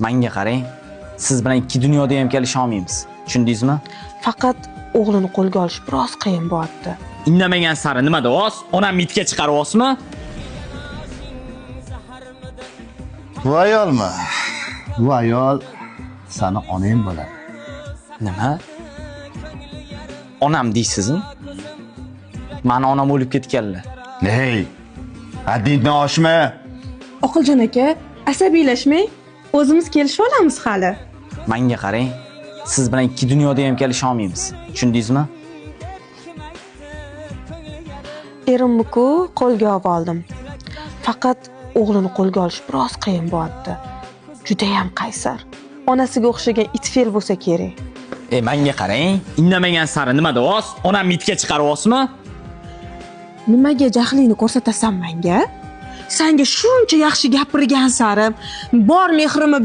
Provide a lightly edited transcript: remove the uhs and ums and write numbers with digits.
Menga qarang. Siz bilan ikki dunyoda ham kelisha olmaymiz. Tushundingizmi? Faqat o'g'lini qo'lga olish biroz qiyin bo'lyapti. Indamagan sari nima deyapsiz? Onam mitga chiqaryapsizmi? Bu ayolmi? Bu ayol seni onang bo'ladi. Nima? Onam deysizmi? Mani onam o'lib ketganlar. Hey! Haddingdan oshma. Oqiljon aka, asabiylashmang. O'zimiz kelishib olamiz hali. Menga qarang. Siz bilan ikki dunyoda ham kelisha olmaymiz. Tushundingizmi? Erimni-ku qo'lga oldim. Faqat o'g'lini qo'lga olish biroz qiyin bo'lyapti. Juda ham qaysar. Onasiga o'xshagan itfel bo'lsa kerak. Menga qarang. Indamagan sari nima deyapsiz? Onam mitga chiqaryapsizmi? Nimaga jahlingni ko'rsatasan menga? Senga shuncha yaxshi gapirgan sarim, bor mehrimni